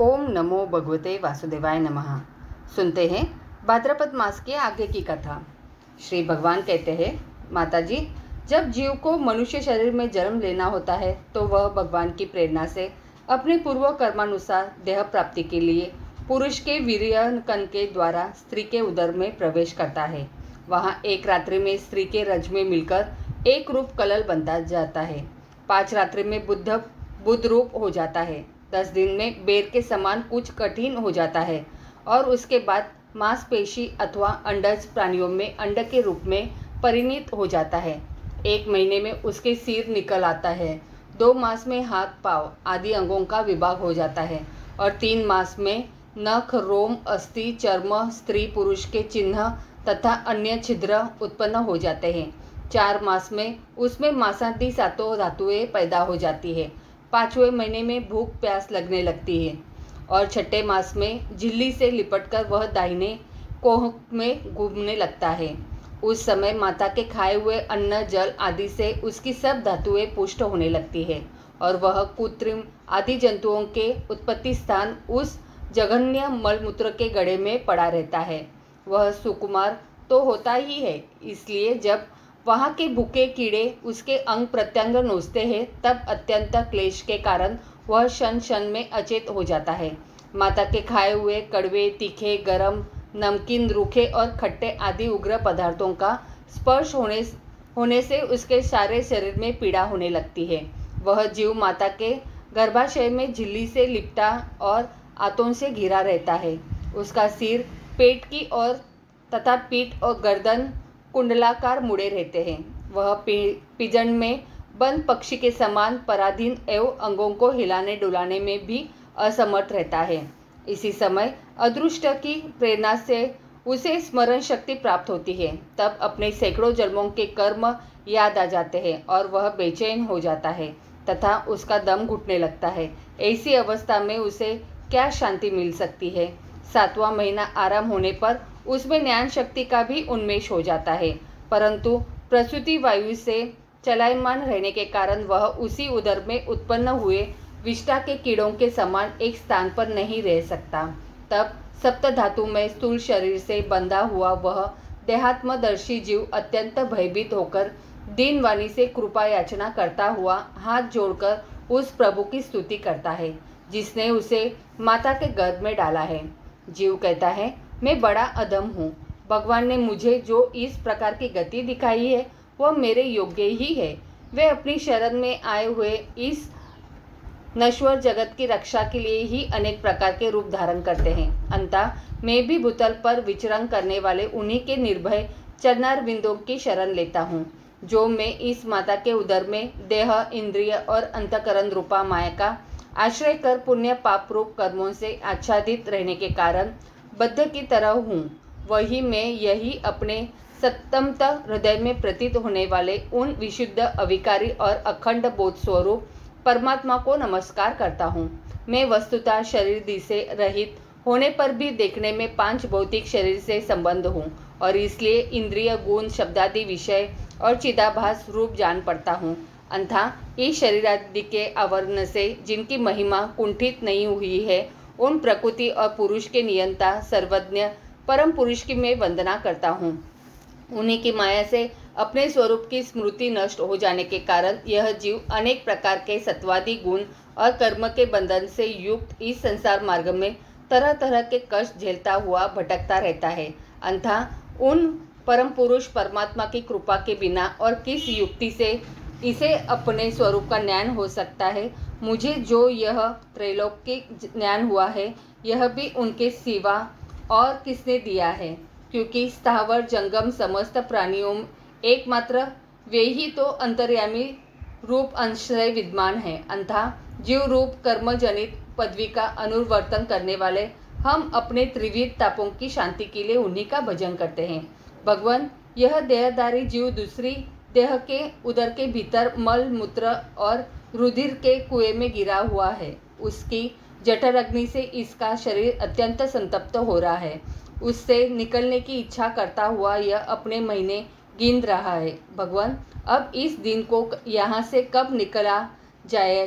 ओम नमो भगवते वासुदेवाय नमः। सुनते हैं भाद्रपद मास के आगे की कथा। श्री भगवान कहते हैं, माता जी, जब जीव को मनुष्य शरीर में जन्म लेना होता है तो वह भगवान की प्रेरणा से अपने पूर्व कर्मानुसार देह प्राप्ति के लिए पुरुष के वीर्यकण के द्वारा स्त्री के उदर में प्रवेश करता है। वहाँ एक रात्रि में स्त्री के रज में मिलकर एक रूप कलल बनता जाता है। 5 रात्रि में बुद्ध रूप हो जाता है। 10 दिन में बेर के समान कुछ कठिन हो जाता है और उसके बाद मांसपेशी अथवा अंडज प्राणियों में अंड के रूप में परिणित हो जाता है। 1 महीने में उसके सिर निकल आता है। 2 मास में हाथ, पांव आदि अंगों का विभाग हो जाता है और 3 मास में नख, रोम, अस्थि, चर्म, स्त्री पुरुष के चिन्ह तथा अन्य छिद्र उत्पन्न हो जाते हैं। 4 मास में उसमें मांसादी सातों धातुएं पैदा हो जाती है। 5वें महीने में भूख प्यास लगने लगती है और 6ठे मास में झिल्ली से लिपटकर वह दाहिने कोह में घूमने लगता है। उस समय माता के खाए हुए अन्न, जल आदि से उसकी सब धातुएं पुष्ट होने लगती है और वह कृत्रिम आदि जंतुओं के उत्पत्ति स्थान उस जघन्य मलमूत्र के गड्ढे में पड़ा रहता है। वह सुकुमार तो होता ही है, इसलिए जब वहाँ के भूखे कीड़े उसके अंग प्रत्यंग नोचते हैं तब अत्यंत क्लेश के कारण वह क्षण क्षण में अचेत हो जाता है। माता के खाए हुए कड़वे, तीखे, गरम, नमकीन, रूखे और खट्टे आदि उग्र पदार्थों का स्पर्श होने से उसके सारे शरीर में पीड़ा होने लगती है। वह जीव माता के गर्भाशय में झिल्ली से लिपटा और आंतों से घिरा रहता है। उसका सिर पेट की ओर तथा पीठ और गर्दन कुंडलाकार मुड़े रहते हैं। वह पिजन में बंद पक्षी के समान पराधीन एवं अंगों को हिलाने डुलाने में भी असमर्थ रहता है। इसी समय अदृष्ट की प्रेरणा से उसे स्मरण शक्ति प्राप्त होती है। तब अपने सैकड़ों जन्मों के कर्म याद आ जाते हैं और वह बेचैन हो जाता है तथा उसका दम घुटने लगता है। ऐसी अवस्था में उसे क्या शांति मिल सकती है। 7वां महीना आराम होने पर उसमें ज्ञान शक्ति का भी उन्मेष हो जाता है, परंतु प्रसूति वायु से चलायमान रहने के कारण वह उसी उदर में उत्पन्न हुए विष्ठा के कीड़ों के समान एक स्थान पर नहीं रह सकता। तब सप्त धातु में स्थूल शरीर से बंधा हुआ वह देहात्मदर्शी जीव अत्यंत भयभीत होकर दीन वाणी से कृपा याचना करता हुआ हाथ जोड़कर उस प्रभु की स्तुति करता है जिसने उसे माता के गर्भ में डाला है। जीव कहता है, मैं बड़ा अधम हूँ। भगवान ने मुझे जो इस प्रकार की गति दिखाई है वह मेरे योग्य ही है। वे अपनी शरण में आए हुए इस नश्वर जगत की रक्षा के लिए ही अनेक प्रकार के रूप धारण करते हैं। अंततः मैं भी भूतल पर विचरण करने वाले उन्हीं के निर्भय चरणारविंदों की शरण लेता हूँ, जो मैं इस माता के उदर में देह, इंद्रिय और अंतकरण रूपा माया का आश्रय कर पुण्य पाप रूप कर्मों से आच्छादित रहने के कारण बद्ध की तरह हूँ। वही मैं, यही अपने सत्तमत हृदय में प्रतीत होने वाले उन विशुद्ध, अविकारी और अखंड बोध स्वरूप परमात्मा को नमस्कार करता हूँ। मैं वस्तुतः शरीर से रहित होने पर भी देखने में 5 भौतिक शरीर से संबंध हूँ और इसलिए इंद्रिय, गुण, शब्दादि विषय और चिदाभास रूप जान पड़ता हूँ। अंथा इस शरीरादि के आवरण से जिनकी महिमा कुंठित नहीं हुई है, उन प्रकृति और पुरुष के नियंता सर्वज्ञ परम पुरुष की मैं वंदना करता हूँ। उन्हीं की माया से अपने स्वरूप की स्मृति नष्ट हो जाने के कारण यह जीव अनेक प्रकार के सत्वादि गुण और कर्म के बंधन से युक्त इस संसार मार्ग में तरह तरह के कष्ट झेलता हुआ भटकता रहता है। अंथा उन परम पुरुष परमात्मा की कृपा के बिना और किस युक्ति से इसे अपने स्वरूप का ज्ञान हो सकता है। मुझे जो यह त्रैलोकिक ज्ञान हुआ है, यह भी उनके सिवा और किसने दिया है, क्योंकि स्थावर जंगम समस्त प्राणियों एकमात्र वे ही तो अंतर्यामी रूप अंश से विद्यमान है। अंथा जीव रूप कर्म जनित पदवी का अनुवर्तन करने वाले हम अपने त्रिविध तापों की शांति के लिए उन्हीं का भजन करते हैं। भगवान, यह देहधारी जीव दूसरी देह के उदर के भीतर मल मूत्र और रुधिर के कुएं में गिरा हुआ है। उसकी जठर अग्नि से इसका शरीर अत्यंत संतप्त हो रहा है। उससे निकलने की इच्छा करता हुआ यह अपने महीने गिन रहा है। भगवान, अब इस दिन को यहाँ से कब निकला जाए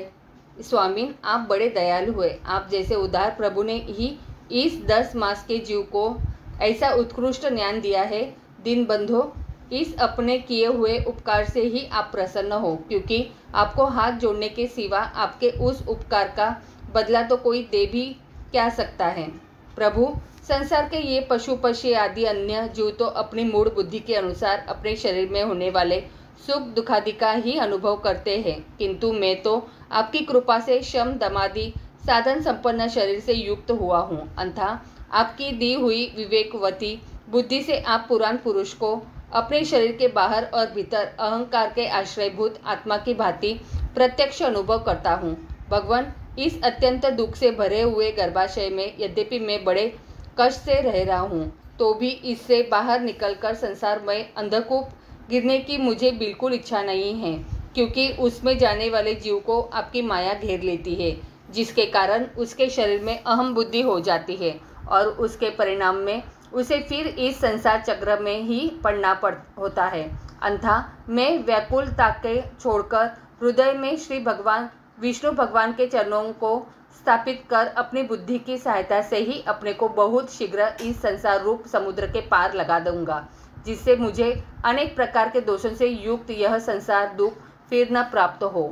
स्वामीन, आप बड़े दयालु हुए। आप जैसे उदार प्रभु ने ही इस 10 मास के जीव को ऐसा उत्कृष्ट ज्ञान दिया है। दीनबंधो, इस अपने किए हुए उपकार से ही आप प्रसन्न हो, क्योंकि आपको हाथ जोड़ने के सिवा आपके उस उपकार का बदला तो कोई दे भी क्या सकता है। प्रभु, संसार के ये पशु पक्षी आदि अन्य जीव तो अपनी मूढ़ बुद्धि के अनुसार अपने शरीर में होने वाले सुख दुखादि का ही अनुभव करते हैं, किंतु मैं तो आपकी कृपा से शम दमादि साधन संपन्न शरीर से युक्त हुआ हूँ। अतः आपकी दी हुई विवेकवती बुद्धि से आप पुराण पुरुष को अपने शरीर के बाहर और भीतर अहंकार के आश्रयभूत आत्मा की भांति प्रत्यक्ष अनुभव करता हूँ। भगवान, इस अत्यंत दुख से भरे हुए गर्भाशय में यद्यपि मैं बड़े कष्ट से रह रहा हूँ, तो भी इससे बाहर निकलकर संसार में अंधकूप गिरने की मुझे बिल्कुल इच्छा नहीं है, क्योंकि उसमें जाने वाले जीव को आपकी माया घेर लेती है, जिसके कारण उसके शरीर में अहम बुद्धि हो जाती है और उसके परिणाम में उसे फिर इस संसार चक्र में ही पड़ना होता है। अन्यथा मैं व्याकुलता के छोड़कर हृदय में श्री भगवान विष्णु भगवान के चरणों को स्थापित कर अपनी बुद्धि की सहायता से ही अपने को बहुत शीघ्र इस संसार रूप समुद्र के पार लगा दूंगा, जिससे मुझे अनेक प्रकार के दोषों से युक्त यह संसार दुख फिर न प्राप्त हो।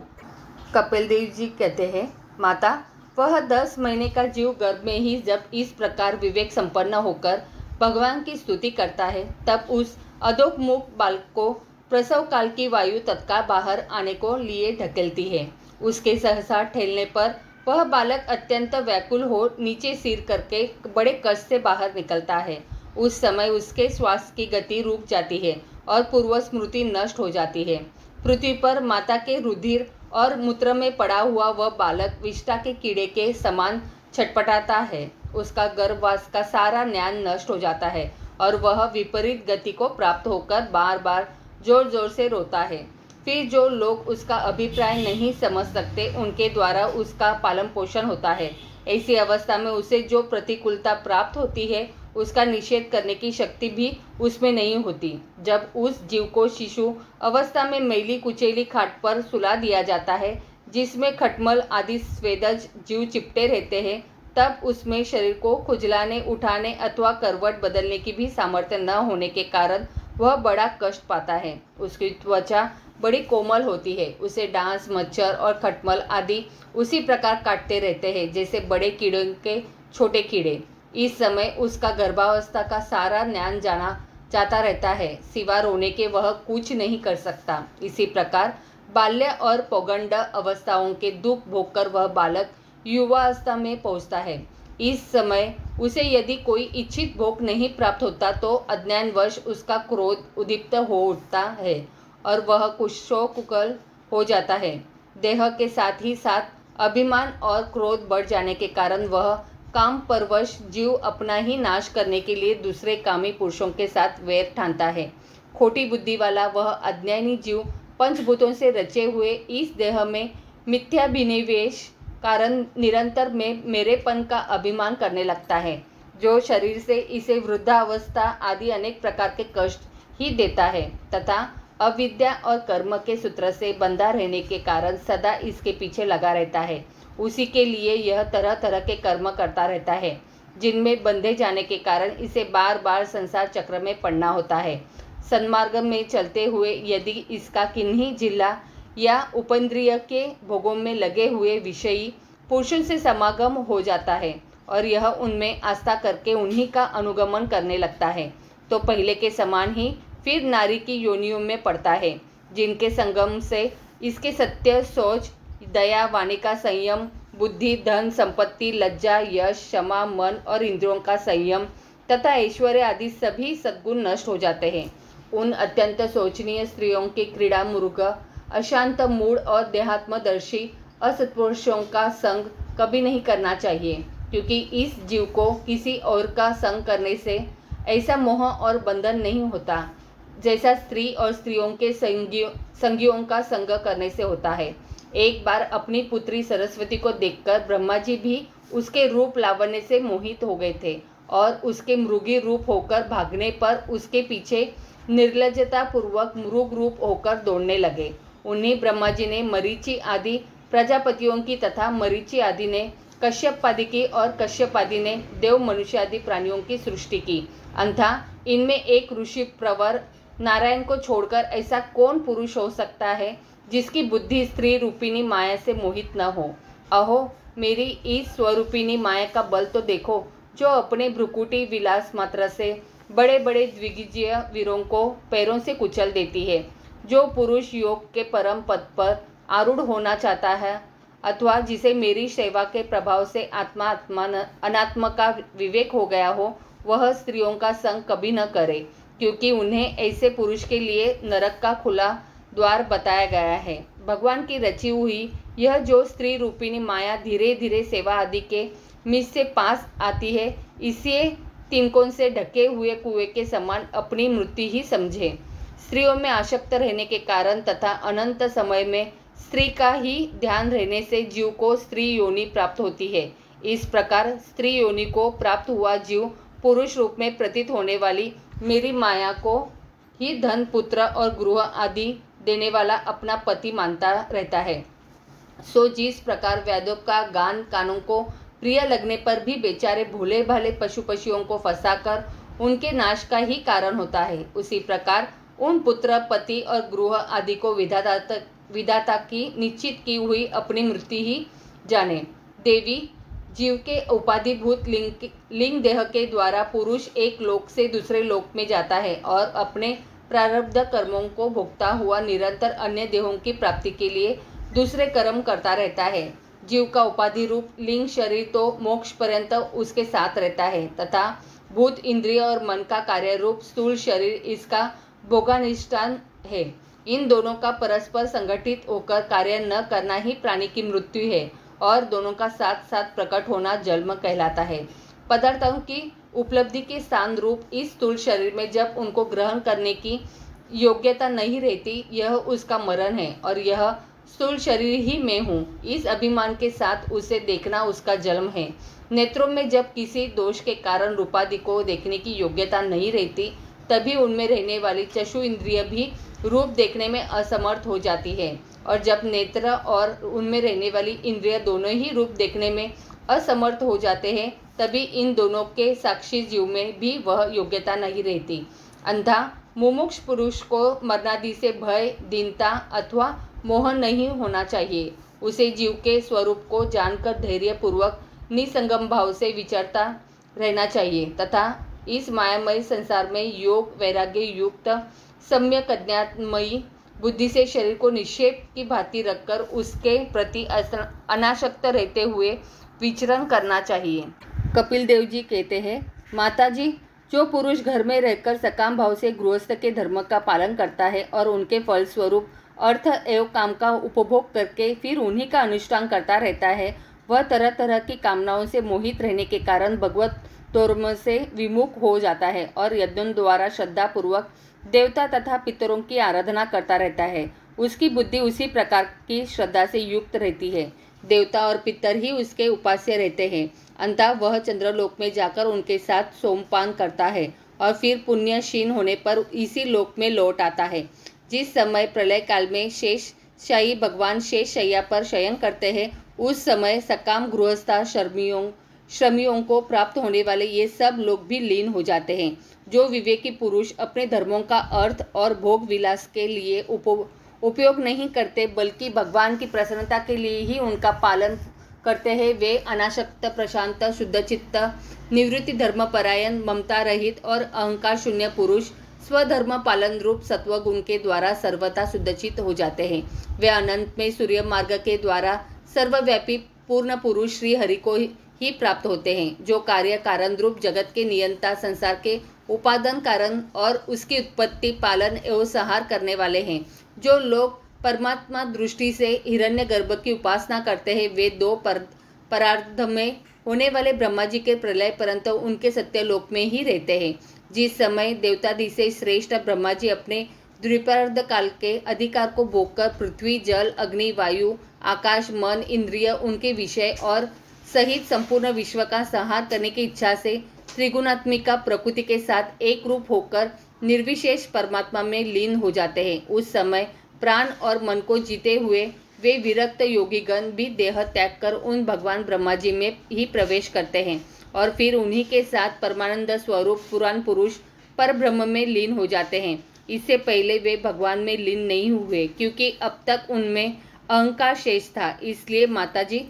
कपिल देव जी कहते हैं, माता, वह 10 महीने का जीव गर्भ में ही जब इस प्रकार विवेक संपन्न होकर भगवान की स्तुति करता है, तब उस अधोमुख बालक को प्रसव काल की वायु तत्काल बाहर आने को लिए ढकेलती है। उसके सहसा ठेलने पर वह बालक अत्यंत व्याकुल हो नीचे सिर करके बड़े कष्ट से बाहर निकलता है। उस समय उसके श्वास की गति रुक जाती है और पूर्व स्मृति नष्ट हो जाती है। पृथ्वी पर माता के रुधिर और मूत्र में पड़ा हुआ वह बालक विष्ठा के कीड़े के समान छटपटाता है। उसका गर्भवास का सारा ज्ञान नष्ट हो जाता है और वह विपरीत गति को प्राप्त होकर बार बार जोर जोर से रोता है। फिर जो लोग उसका अभिप्राय नहीं समझ सकते, उनके द्वारा उसका पालन पोषण होता है। ऐसी अवस्था में उसे जो प्रतिकूलता प्राप्त होती है, उसका निषेध करने की शक्ति भी उसमें नहीं होती। जब उस जीव को शिशु अवस्था में मैली कुचैली खाट पर सुला दिया जाता है, जिसमें खटमल आदि स्वेदज जीव चिपटे रहते हैं, तब उसमें शरीर को खुजलाने, उठाने अथवा करवट बदलने की भी सामर्थ्य न होने के कारण वह बड़ा कष्ट पाता है। उसकी त्वचा बड़ी कोमल होती है। उसे डांस, मच्छर और खटमल आदि उसी प्रकार काटते रहते हैं जैसे बड़े कीड़ों के छोटे कीड़े। इस समय उसका गर्भावस्था का सारा ज्ञान जाता रहता है, सिवा रोने के वह कुछ नहीं कर सकता। इसी प्रकार बाल्य और पौगंड अवस्थाओं के दुख भोगकर वह बालक युवावस्था में पहुंचता है। इस समय उसे यदि कोई इच्छित भोग नहीं प्राप्त होता तो अज्ञानवश उसका क्रोध उद्दीप्त हो उठता है और वह कुशोकुशल हो जाता है। देह के साथ ही साथ अभिमान और क्रोध बढ़ जाने के कारण वह काम परवश जीव अपना ही नाश करने के लिए दूसरे कामी पुरुषों के साथ वैर ठानता है। खोटी बुद्धि वाला वह अज्ञानी जीव पंचभूतों से रचे हुए इस देह में मिथ्याभिनिवेश कारण निरंतर में मेरेपन का अभिमान करने लगता है, जो शरीर से इसे वृद्धावस्था आदि अनेक प्रकार के कष्ट ही देता है तथा अविद्या और कर्म के सूत्र से बंधा रहने के कारण सदा इसके पीछे लगा रहता है। उसी के लिए यह तरह तरह के कर्म करता रहता है, जिनमें बंधे जाने के कारण इसे बार बार संसार चक्र में पड़ना होता है। सन्मार्ग में चलते हुए यदि इसका किन्हीं जिला या उपेंद्रिय के भोगों में लगे हुए विषयी पुरुषों से समागम हो जाता है और यह उनमें आस्था करके उन्हीं का अनुगमन करने लगता है, तो पहले के समान ही फिर नारी की योनियों में पड़ता है, जिनके संगम से इसके सत्य, सोच, दया, वाणी का संयम, बुद्धि, धन, संपत्ति, लज्जा, यश, क्षमा, मन और इंद्रियों का संयम तथा ऐश्वर्य आदि सभी सद्गुण नष्ट हो जाते हैं। उन अत्यंत शोचनीय स्त्रियों के क्रीड़ा मृग, अशांत मूड और देहात्मदर्शी असत्पुरुषों का संग कभी नहीं करना चाहिए, क्योंकि इस जीव को किसी और का संग करने से ऐसा मोह और बंधन नहीं होता जैसा स्त्री और स्त्रियों के संगियों का संग करने से होता है। एक बार अपनी पुत्री सरस्वती को देखकर ब्रह्मा जी भी उसके रूप लावण्य से मोहित हो गए थे और उसके मृगी रूप होकर भागने पर उसके पीछे निर्लज्जता पूर्वक मृग रूप होकर दौड़ने लगे। उन्हीं ब्रह्मा जी ने मरीचि आदि प्रजापतियों की तथा मरीचि आदि ने कश्यप आदि की और कश्यप आदि ने देव मनुष्य आदि प्राणियों की सृष्टि की। अंथा इनमें एक ऋषि प्रवर नारायण को छोड़कर ऐसा कौन पुरुष हो सकता है जिसकी बुद्धि स्त्री रूपिणी माया से मोहित न हो। अहो मेरी इस स्वरूपिणी माया का बल तो देखो, जो अपने भ्रुकुटी विलास मात्र से बड़े बड़े द्विगीय वीरों को पैरों से कुचल देती है। जो पुरुष योग के परम पद पर आरूढ़ होना चाहता है अथवा जिसे मेरी सेवा के प्रभाव से आत्मा अनात्मा का विवेक हो गया हो, वह स्त्रियों का संग कभी न करे, क्योंकि उन्हें ऐसे पुरुष के लिए नरक का खुला द्वार बताया गया है। भगवान की रची हुई यह जो स्त्री रूपिणी माया धीरे धीरे सेवा आदि के मिस से पास आती है, इसे तिनकों से ढके हुए कुएं के समान अपनी मृत्यु ही समझे। स्त्रियों में आसक्त रहने के कारण तथा अनंत समय में स्त्री का ही ध्यान रहने से जीव को स्त्री योनि प्राप्त होती है। इस प्रकार स्त्री योनि को प्राप्त हुआ जीव पुरुष रूप में प्रतीत होने वाली मेरी माया को ही धन पुत्र और गृह आदि देने वाला अपना पति मानता रहता है। सो जिस प्रकार वेदों का गान कानों को प्रिय लगने पर भी बेचारे भोले भाले पशु पक्षियों को फंसाकर उनके नाश का ही कारण होता है, उसी प्रकार उन पुत्र पति और गृह आदि को विधाता की निश्चित की हुई अपनी मृत्यु ही जाने। देवी जीव के उपाधिभूत लिंग देह के द्वारा पुरुष एक लोक से दूसरे लोक में जाता है और अपने प्रारब्ध कर्मों को भोगता हुआ निरंतर अन्य देहों की प्राप्ति के लिए दूसरे कर्म करता रहता है। जीव का उपाधि रूप लिंग शरीर तो मोक्ष पर्यंत उसके साथ रहता है तथा भूत इंद्रिय और मन का कार्य रूप स्थूल शरीर इसका भोगानिष्ठान है। इन दोनों का परस्पर संगठित होकर कार्य न करना ही प्राणी की मृत्यु है और दोनों का साथ साथ प्रकट होना जन्म कहलाता है। पदार्थों की उपलब्धि के स्थान रूप इस स्थूल शरीर में जब उनको ग्रहण करने की योग्यता नहीं रहती, यह उसका मरण है और यह स्थूल शरीर ही मैं हूँ, इस अभिमान के साथ उसे देखना उसका जन्म है। नेत्रों में जब किसी दोष के कारण रूपादि को देखने की योग्यता नहीं रहती, तभी उनमें रहने वाली चक्षु इंद्रिय भी रूप देखने में असमर्थ हो जाती है और जब नेत्र और उनमें रहने वाली इंद्रिय दोनों ही रूप देखने में असमर्थ हो जाते हैं, तभी इन दोनों के साक्षी जीव में भी वह योग्यता नहीं रहती। अंधा मुमुक्ष पुरुष को मरणादि से भय, दीनता अथवा मोह नहीं होना चाहिए। उसे जीव के स्वरूप को जानकर धैर्यपूर्वक निसंगम भाव से विचरता रहना चाहिए तथा इस मायामय संसार में योग वैराग्य युक्त सम्यक अज्ञानमयी बुद्धि से शरीर को निक्षेप की भांति रखकर उसके प्रति अनासक्त रहते हुए विचरण करना चाहिए। कपिल देव जी कहते हैं, माता जी, जो पुरुष घर में रहकर सकाम भाव से गृहस्थ के धर्म का पालन करता है और उनके फल स्वरूप अर्थ एवं काम का उपभोग करके फिर उन्हीं का अनुष्ठान करता रहता है, वह तरह तरह की कामनाओं से मोहित रहने के कारण भगवत धर्म से विमुख हो जाता है और यज्ञों द्वारा श्रद्धापूर्वक देवता तथा पितरों की आराधना करता रहता है। उसकी बुद्धि उसी प्रकार की श्रद्धा से युक्त रहती है। देवता और पितर ही उसके उपास्य रहते हैं। अंततः वह चंद्रलोक में जाकर उनके साथ सोमपान करता है और फिर पुण्य क्षीण होने पर इसी लोक में लौट आता है। जिस समय प्रलय काल में शेष शाही भगवान शेष शैया पर शयन करते हैं, उस समय सकाम गृहस्था श्रमियों को प्राप्त होने वाले ये सब लोग भी लीन हो जाते हैं। जो विवेकी पुरुष अपने धर्मों का अर्थ और भोग विलास के लिए उपयोग नहीं करते, बल्कि भगवान की प्रसन्नता के लिए ही उनका पालन करते हैं, वे अनासक्त प्रशांत शुद्धचित्त निवृत्ति धर्मपरायण ममता रहित और अहंकार शून्य पुरुष स्वधर्म पालन रूप सत्व गुण के द्वारा सर्वथा शुद्धचित्त हो जाते हैं। वे अनंत में सूर्य मार्ग के द्वारा सर्वव्यापी पूर्ण पुरुष श्री हरि को ही प्राप्त होते हैं, जो कार्य कारण रूप जगत के नियंता, संसार के उपादान कारण और उसकी उत्पत्ति पालन एवं संहार करने वाले हैं। जो लोग परमात्मा दृष्टि से हिरण्यगर्भ की उपासना करते हैं, वे दो परार्ध में होने वाले ब्रह्मा जी के प्रलय परंतु उनके सत्यलोक में ही रहते हैं। जिस समय देवतादि से श्रेष्ठ ब्रह्मा जी अपने द्विपार्ध काल के अधिकार को भोगकर पृथ्वी, जल, अग्नि, वायु, आकाश, मन, इंद्रिय, उनके विषय और सहित संपूर्ण विश्व का संहार करने की इच्छा से त्रिगुणात्मिका प्रकृति के साथ एक रूप होकर निर्विशेष परमात्मा में लीन हो जाते हैं, उस समय प्राण और मन को जीते हुए वे विरक्त योगीगण भी देह त्याग कर उन भगवान ब्रह्मा जी में ही प्रवेश करते हैं और फिर उन्हीं के साथ परमानंद स्वरूप पुराण पुरुष पर ब्रह्म में लीन हो जाते हैं। इससे पहले वे भगवान में लीन नहीं हुए क्योंकि अब तक उनमें अहंकार शेष था। इसलिए माताजी,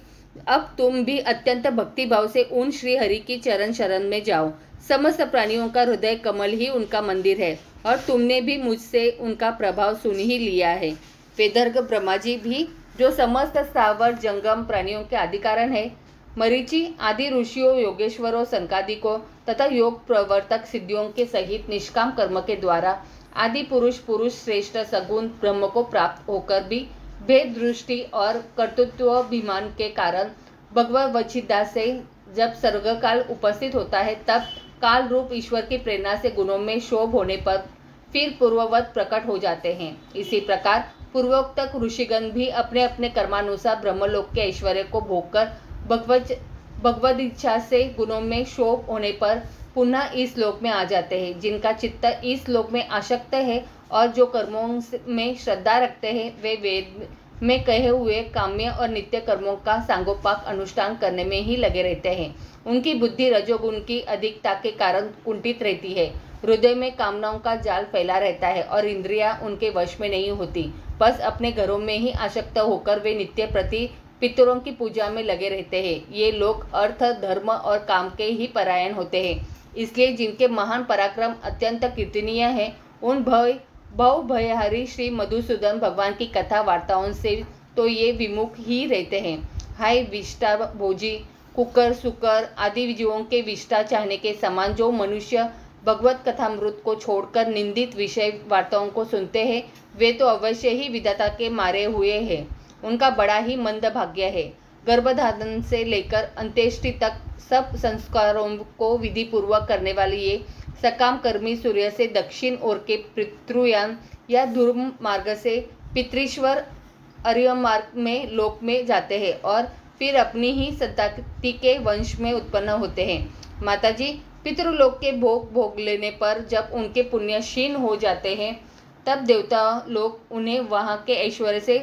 अब तुम भी अत्यंत भक्तिभाव से उन श्री हरि की चरण शरण में जाओ। समस्त प्राणियों का हृदय कमल ही उनका मंदिर है और तुमने भी मुझसे उनका प्रभाव सुन ही लिया है। वेदर्ग ब्रह्मा जी भी जो समस्त स्थावर जंगम प्राणियों के आदि कारण है, मरीचि आदि ऋषियों, योगेश्वरों, संकादिकों तथा योग प्रवर्तक सिद्धियों के सहित निष्काम कर्म के द्वारा आदि पुरुष श्रेष्ठ सगुण ब्रह्म को प्राप्त होकर भी भेद दृष्टि और कर्तृत्वाभिमान के कारण भगवत वचिता से जब सर्गकाल उपस्थित होता है, तब काल रूप ईश्वर की प्रेरणा से गुणों में शोभ होने पर फिर पूर्ववत प्रकट हो जाते हैं। इसी प्रकार पूर्वोक्त ऋषिगण भी अपने अपने कर्मानुसार ब्रह्मलोक के ऐश्वर्य को भोगकर भगवद इच्छा से गुणों में शोभ होने पर पुनः इस लोक में आ जाते हैं। जिनका चित्त इस लोक में आसक्त है और जो कर्मों में श्रद्धा रखते हैं, वे वेद में कहे हुए काम्य और नित्य कर्मों का सांगोपांग अनुष्ठान करने में ही लगे रहते हैं। उनकी बुद्धि रजोगुण की अधिकता के कारण कुंठित रहती है, हृदय में कामनाओं का जाल फैला रहता है और इंद्रियां उनके वश में नहीं होती। बस अपने घरों में ही आसक्त होकर वे नित्य प्रति पितरों की पूजा में लगे रहते हैं। ये लोग अर्थ, धर्म और काम के ही परायण होते हैं। इसलिए जिनके महान पराक्रम अत्यंत कीर्तनीय है, उन भव भयहारी श्री मधुसूदन भगवान की कथा वार्ताओं से तो ये विमुख ही रहते हैं। हाय विष्टा भोजी, कुकर, सुकर आदि जीवों के विष्टा चाहने के समान जो मनुष्य भगवत कथामृत को छोड़कर निंदित विषय वार्ताओं को सुनते हैं, वे तो अवश्य ही विधाता के मारे हुए हैं। उनका बड़ा ही मंद भाग्य है। गर्भधारण से लेकर अंत्येष्टि तक सब संस्कारों को विधि पूर्वक करने वाली ये सकाम कर्मी सूर्य से दक्षिण ओर के पितृयान या ध्रुव मार्ग से पितृश्वर अर्य मार्ग में लोक में जाते हैं और फिर अपनी ही संतति के वंश में उत्पन्न होते हैं। माताजी, पितृलोक के भोग लेने पर जब उनके पुण्य क्षीण हो जाते हैं, तब देवता लोग उन्हें वहाँ के ऐश्वर्य से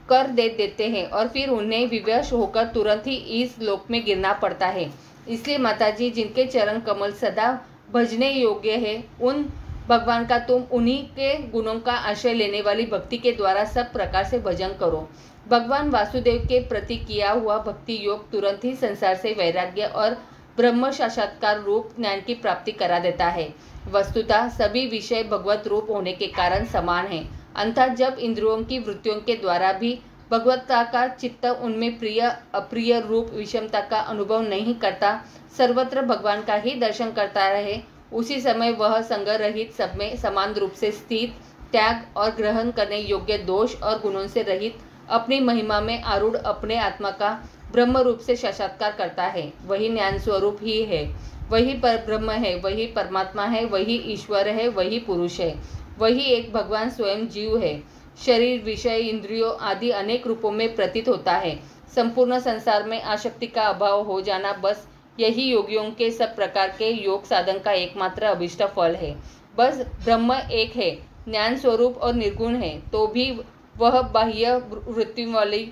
कर देते हैं और फिर उन्हें विवश होकर तुरंत ही इस लोक में गिरना पड़ता है। इसलिए माताजी, जिनके चरण कमल सदा भजने योग्य है, उन भगवान का तुम उन्हीं के गुणों का आश्रय लेने वाली भक्ति के द्वारा सब प्रकार से भजन करो। भगवान वासुदेव के प्रति किया हुआ भक्ति योग तुरंत ही संसार से वैराग्य और ब्रह्म साक्षात्कार रूप ज्ञान की प्राप्ति करा देता है। वस्तुतः सभी विषय भगवत रूप होने के कारण समान है। अर्थात जब इंद्रियों की वृत्तियों के द्वारा भी भगवत्ता का चित्त उनमें प्रिय अप्रिय रूप विषमता का अनुभव नहीं करता, सर्वत्र भगवान का ही दर्शन करता रहे, उसी समय वह संग रहित सब में समान रूप से स्थित, त्याग और ग्रहण करने योग्य दोष और गुणों से रहित, अपनी महिमा में आरूढ़ अपने आत्मा का ब्रह्म रूप से साक्षात्कार करता है। वही ज्ञान स्वरूप ही है, वही पर ब्रह्म है, वही परमात्मा है, वही ईश्वर है, वही पुरुष है, वही एक भगवान स्वयं जीव है। शरीर, विषय, इंद्रियों आदि अनेक रूपों में प्रतीत होता है। संपूर्ण संसार में आसक्ति का अभाव हो जाना, बस यही योगियों के सब प्रकार के योग साधन का एकमात्र अभिष्ट फल है। बस ब्रह्म एक है, ज्ञान स्वरूप और निर्गुण है, तो भी वह बाह्य वृत्ति वाली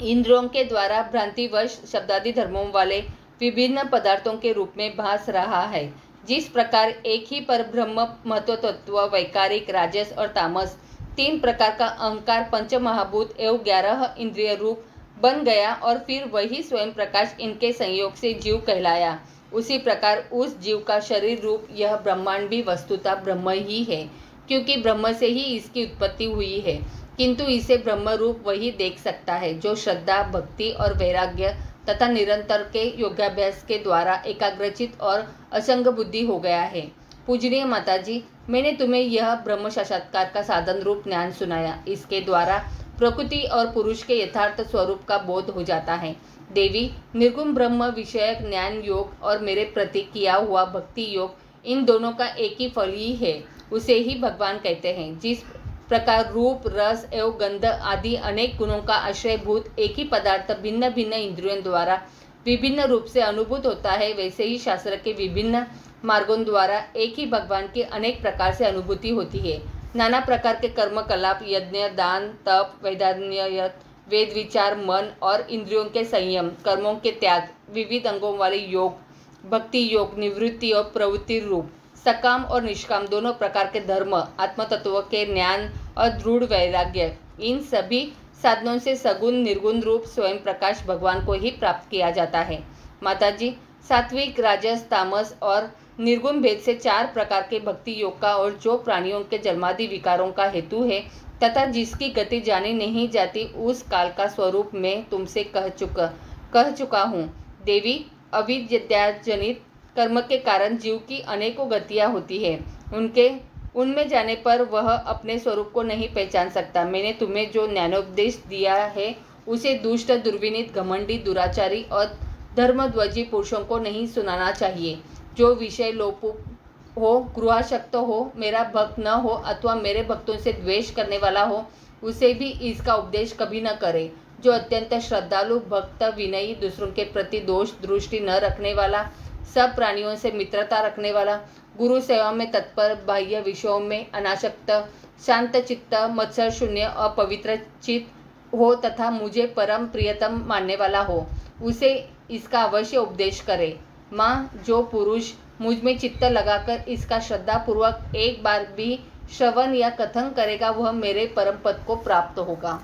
इंद्रियों के द्वारा भ्रांतिवश शब्दादि धर्मों वाले विभिन्न पदार्थों के रूप में भास रहा है। जिस प्रकार एक ही पर ब्रह्म महत्व तत्व, वैकारिक, राजस और तामस, तीन प्रकार का अहंकार, पंच महाभूत एवं 11 इंद्रिय रूप बन गया और फिर वही स्वयं प्रकाश इनके संयोग से जीव कहलाया, उसी प्रकार उस जीव का शरीर रूप यह ब्रह्मांड भी वस्तुतः ब्रह्म ही है, क्योंकि ब्रह्म से ही इसकी उत्पत्ति हुई है। किंतु इसे ब्रह्म रूप वही देख सकता है जो श्रद्धा, भक्ति और वैराग्य तथा निरंतर के योगाभ्यास के द्वारा एकाग्रचित और असंग बुद्धि हो गया है। पूजनीय माताजी, मैंने तुम्हें यह ब्रह्म साक्षात्कार का साधन रूप ज्ञान सुनाया। इसके द्वारा प्रकृति और पुरुष के यथार्थ स्वरूप का बोध हो जाता है। देवी, निर्गुण ब्रह्म विषयक ज्ञान योग और मेरे प्रति किया हुआ भक्ति योग, इन दोनों का एक ही फल ही है, उसे ही भगवान कहते हैं। जिस प्रकार रूप, रस एवं गंध आदि अनेक गुणों का आश्रयभूत एक ही पदार्थ भिन्न भिन्न इंद्रियों द्वारा विभिन्न रूप से अनुभूत होता है, वैसे ही शास्त्र के विभिन्न मार्गों द्वारा एक ही भगवान की अनेक प्रकार से अनुभूति होती है। नाना प्रकार के कर्मकलाप, यज्ञ, दान, तप, वैधान्ययत, वेद विचार, मन और इंद्रियों के संयम, कर्मों के त्याग, विविध अंगों वाले योग, भक्ति योग, निवृत्ति और प्रवृत्ति रूप, सकाम और निष्काम दोनों प्रकार के धर्म, आत्म तत्व के ज्ञान और दृढ़ वैराग्य, इन सभी साधनों से सगुण निर्गुण रूप स्वयं प्रकाश भगवान को ही प्राप्त किया जाता है। माताजी, सात्विक, राजस, तामस और निर्गुण भेद से 4 प्रकार के भक्ति योग का और जो प्राणियों के जन्मादि विकारों का हेतु है तथा जिसकी गति जानी नहीं जाती, उस काल का स्वरूप मैं तुमसे कह चुका हूँ। देवी, अविद्याजनित कर्म के कारण जीव की अनेकों गतियाँ होती है। उनमें जाने पर वह अपने स्वरूप को नहीं पहचान सकता। मैंने तुम्हें जो ज्ञानोपदेश दिया है उसे दुष्ट, दुर्विनीत, घमंडी, दुराचारी और धर्मध्वजी पुरुषों को नहीं सुनाना चाहिए। जो विषय लोपुप हो, गृहाशक्त हो, मेरा भक्त न हो अथवा मेरे भक्तों से द्वेष करने वाला हो, उसे भी इसका उपदेश कभी न करे। जो अत्यंत श्रद्धालु, भक्त, विनयी, दूसरों के प्रति दोष दृष्टि न रखने वाला, सब प्राणियों से मित्रता रखने वाला, गुरु सेवा में तत्पर, बाह्य विषयों में अनासक्त, शांत चित्त, मत्सर शून्य, अपवित्र चित्त हो तथा मुझे परम प्रियतम मानने वाला हो, उसे इसका अवश्य उपदेश करे। माँ, जो पुरुष मुझ में चित्त लगाकर इसका श्रद्धापूर्वक एक बार भी श्रवण या कथन करेगा, वह मेरे परम पद को प्राप्त होगा।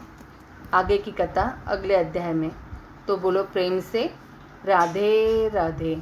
आगे की कथा अगले अध्याय में। तो बोलो प्रेम से राधे राधे।